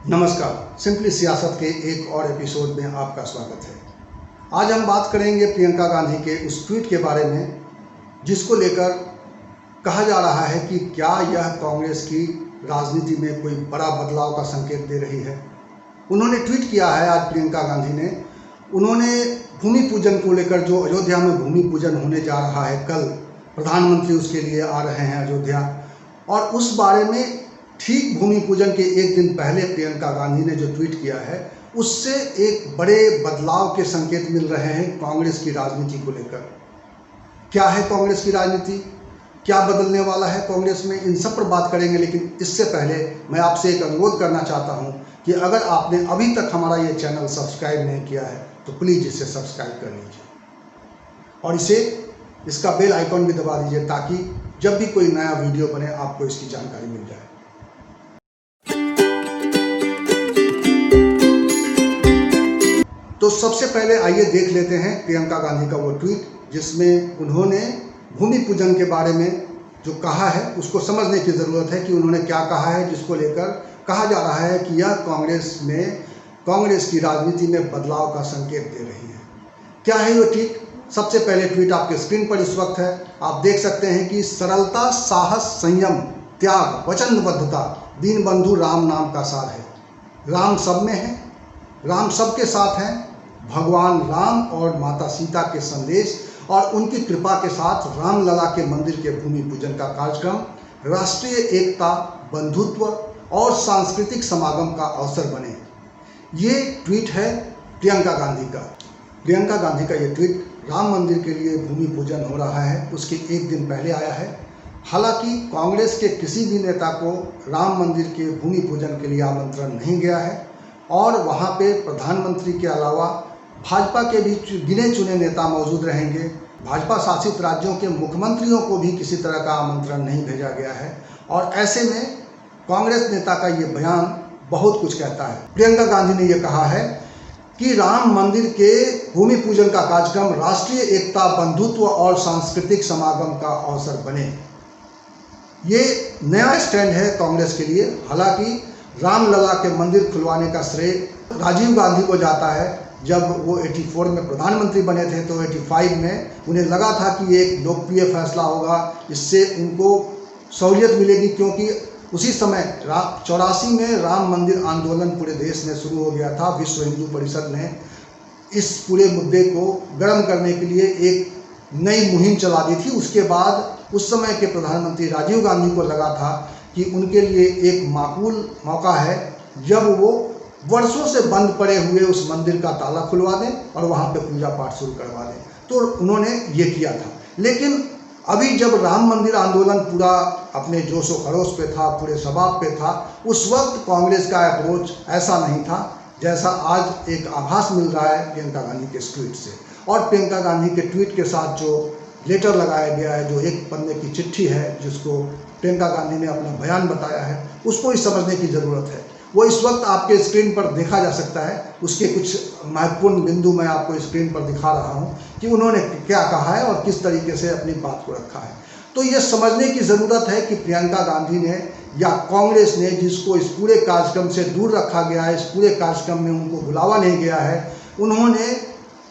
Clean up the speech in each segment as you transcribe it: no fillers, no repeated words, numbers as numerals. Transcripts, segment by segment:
नमस्कार, सिंपली सियासत के एक और एपिसोड में आपका स्वागत है। आज हम बात करेंगे प्रियंका गांधी के उस ट्वीट के बारे में जिसको लेकर कहा जा रहा है कि क्या यह कांग्रेस की राजनीति में कोई बड़ा बदलाव का संकेत दे रही है। उन्होंने ट्वीट किया है आज प्रियंका गांधी ने। उन्होंने भूमि पूजन को लेकर, जो अयोध्या में भूमि पूजन होने जा रहा है कल, प्रधानमंत्री उसके लिए आ रहे हैं अयोध्या, और उस बारे में ठीक भूमि पूजन के एक दिन पहले प्रियंका गांधी ने जो ट्वीट किया है उससे एक बड़े बदलाव के संकेत मिल रहे हैं कांग्रेस की राजनीति को लेकर। क्या है कांग्रेस की राजनीति, क्या बदलने वाला है कांग्रेस में, इन सब पर बात करेंगे। लेकिन इससे पहले मैं आपसे एक अनुरोध करना चाहता हूं कि अगर आपने अभी तक हमारा ये चैनल सब्सक्राइब नहीं किया है तो प्लीज़ इसे सब्सक्राइब कर लीजिए और इसका बेल आइकॉन भी दबा दीजिए ताकि जब भी कोई नया वीडियो बने आपको इसकी जानकारी मिल जाए। तो सबसे पहले आइए देख लेते हैं प्रियंका गांधी का वो ट्वीट जिसमें उन्होंने भूमि पूजन के बारे में जो कहा है उसको समझने की ज़रूरत है कि उन्होंने क्या कहा है, जिसको लेकर कहा जा रहा है कि यह कांग्रेस की राजनीति में बदलाव का संकेत दे रही है। क्या है ये ट्वीट? सबसे पहले ट्वीट आपके स्क्रीन पर इस वक्त है। आप देख सकते हैं कि सरलता, साहस, संयम, त्याग, वचनबद्धता दीनबंधु राम नाम का सार है। राम सब में है, राम सबके साथ हैं। भगवान राम और माता सीता के संदेश और उनकी कृपा के साथ रामलला के मंदिर के भूमि पूजन का कार्यक्रम राष्ट्रीय एकता, बंधुत्व और सांस्कृतिक समागम का अवसर बने। ये ट्वीट है प्रियंका गांधी का। प्रियंका गांधी का ये ट्वीट राम मंदिर के लिए भूमि पूजन हो रहा है उसके एक दिन पहले आया है। हालांकि कांग्रेस के किसी भी नेता को राम मंदिर के भूमि पूजन के लिए आमंत्रण नहीं गया है और वहाँ पे प्रधानमंत्री के अलावा भाजपा के भी गिने चुने नेता मौजूद रहेंगे। भाजपा शासित राज्यों के मुख्यमंत्रियों को भी किसी तरह का आमंत्रण नहीं भेजा गया है और ऐसे में कांग्रेस नेता का ये बयान बहुत कुछ कहता है। प्रियंका गांधी ने ये कहा है कि राम मंदिर के भूमि पूजन का कार्यक्रम राष्ट्रीय एकता, बंधुत्व और सांस्कृतिक समागम का अवसर बने। ये नया स्टैंड है कांग्रेस के लिए। हालांकि रामलला के मंदिर खुलवाने का श्रेय राजीव गांधी को जाता है। जब वो 84 में प्रधानमंत्री बने थे तो 85 में उन्हें लगा था कि ये एक लोकप्रिय फैसला होगा, इससे उनको सहूलियत मिलेगी, क्योंकि उसी समय 84 में राम मंदिर आंदोलन पूरे देश में शुरू हो गया था। विश्व हिंदू परिषद ने इस पूरे मुद्दे को गर्म करने के लिए एक नई मुहिम चला दी थी। उसके बाद उस समय के प्रधानमंत्री राजीव गांधी को लगा था कि उनके लिए एक माकूल मौका है जब वो वर्षों से बंद पड़े हुए उस मंदिर का ताला खुलवा दें और वहाँ पे पूजा पाठ शुरू करवा दें। तो उन्होंने ये किया था। लेकिन अभी जब राम मंदिर आंदोलन पूरा अपने जोशो खरोश पे था, पूरे शबाब पे था, उस वक्त कांग्रेस का अप्रोच ऐसा नहीं था जैसा आज एक आभास मिल रहा है प्रियंका गांधी के ट्वीट से। और प्रियंका गांधी के ट्वीट के साथ जो लेटर लगाया गया है, जो एक पन्ने की चिट्ठी है जिसको प्रियंका गांधी ने अपना बयान बताया है, उसको ही समझने की ज़रूरत है। वो इस वक्त आपके स्क्रीन पर देखा जा सकता है। उसके कुछ महत्वपूर्ण बिंदु मैं आपको स्क्रीन पर दिखा रहा हूँ कि उन्होंने क्या कहा है और किस तरीके से अपनी बात को रखा है। तो ये समझने की ज़रूरत है कि प्रियंका गांधी ने या कांग्रेस ने, जिसको इस पूरे कार्यक्रम से दूर रखा गया है, इस पूरे कार्यक्रम में उनको बुलावा नहीं गया है, उन्होंने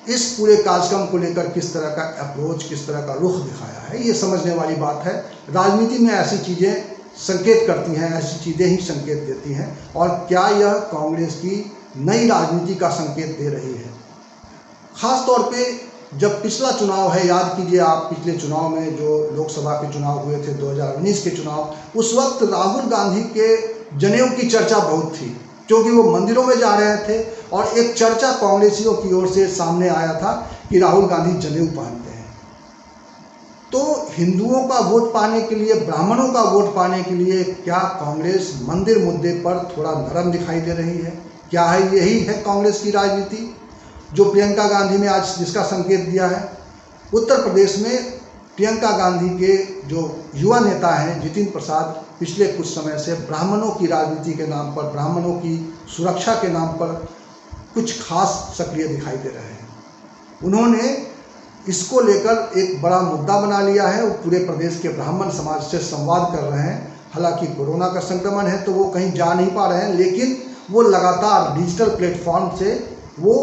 इस पूरे कार्यक्रम को लेकर किस तरह का अप्रोच, किस तरह का रुख दिखाया है, ये समझने वाली बात है। राजनीति में ऐसी चीज़ें संकेत करती हैं, ऐसी चीज़ें ही संकेत देती हैं। और क्या यह कांग्रेस की नई राजनीति का संकेत दे रही है? ख़ास तौर पे जब पिछला चुनाव है, याद कीजिए आप, पिछले चुनाव में जो लोकसभा के चुनाव हुए थे 2019 के चुनाव, उस वक्त राहुल गांधी के जनेऊ की चर्चा बहुत थी क्योंकि वो मंदिरों में जा रहे थे और एक चर्चा कांग्रेसियों की ओर से सामने आया था कि राहुल गांधी जनेऊ पहनते हैं। तो हिंदुओं का वोट पाने के लिए, ब्राह्मणों का वोट पाने के लिए क्या कांग्रेस मंदिर मुद्दे पर थोड़ा नरम दिखाई दे रही है? क्या है यही है कांग्रेस की राजनीति जो प्रियंका गांधी ने आज जिसका संकेत दिया है? उत्तर प्रदेश में प्रियंका गांधी के जो युवा नेता हैं जितिन प्रसाद, पिछले कुछ समय से ब्राह्मणों की राजनीति के नाम पर, ब्राह्मणों की सुरक्षा के नाम पर कुछ खास सक्रिय दिखाई दे रहे हैं। उन्होंने इसको लेकर एक बड़ा मुद्दा बना लिया है। वो पूरे प्रदेश के ब्राह्मण समाज से संवाद कर रहे हैं। हालांकि कोरोना का संक्रमण है तो वो कहीं जा नहीं पा रहे हैं, लेकिन वो लगातार डिजिटल प्लेटफॉर्म से वो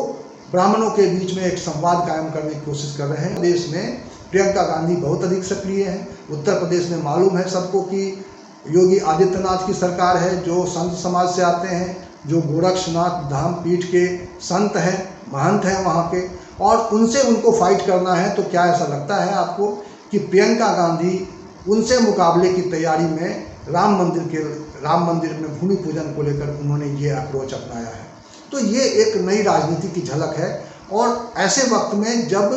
ब्राह्मणों के बीच में एक संवाद कायम करने की कोशिश कर रहे हैं। देश में प्रियंका गांधी बहुत अधिक सक्रिय हैं। उत्तर प्रदेश में मालूम है सबको कि योगी आदित्यनाथ की सरकार है, जो संत समाज से आते हैं, जो गोरक्षनाथ धाम पीठ के संत हैं, महंत हैं वहाँ के, और उनसे उनको फाइट करना है। तो क्या ऐसा लगता है आपको कि प्रियंका गांधी उनसे मुकाबले की तैयारी में राम मंदिर में भूमि पूजन को लेकर उन्होंने ये अप्रोच अपनाया है? तो ये एक नई राजनीति की झलक है। और ऐसे वक्त में जब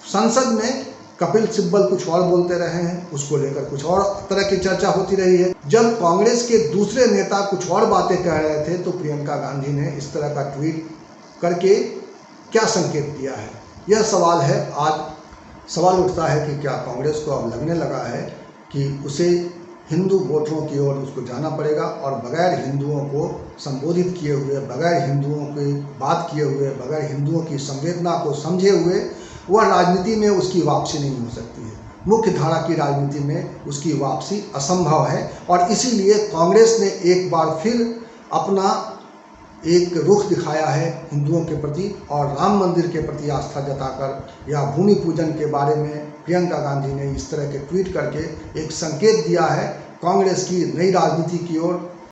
संसद में कपिल सिब्बल कुछ और बोलते रहे हैं, उसको लेकर कुछ और तरह की चर्चा होती रही है, जब कांग्रेस के दूसरे नेता कुछ और बातें कह रहे थे, तो प्रियंका गांधी ने इस तरह का ट्वीट करके क्या संकेत दिया है? यह सवाल है। आज सवाल उठता है कि क्या कांग्रेस को अब लगने लगा है कि उसे हिंदू वोटरों की ओर उसको जाना पड़ेगा और बगैर हिंदुओं को संबोधित किए हुए, बगैर हिंदुओं की बात किए हुए, बगैर हिंदुओं की संवेदना को समझे हुए वह राजनीति में उसकी वापसी नहीं हो सकती है। मुख्य धारा की राजनीति में उसकी वापसी असंभव है। और इसीलिए कांग्रेस ने एक बार फिर अपना एक रुख दिखाया है हिंदुओं के प्रति, और राम मंदिर के प्रति आस्था जताकर या भूमि पूजन के बारे में प्रियंका गांधी ने इस तरह के ट्वीट करके एक संकेत दिया है कांग्रेस की नई राजनीति की ओर,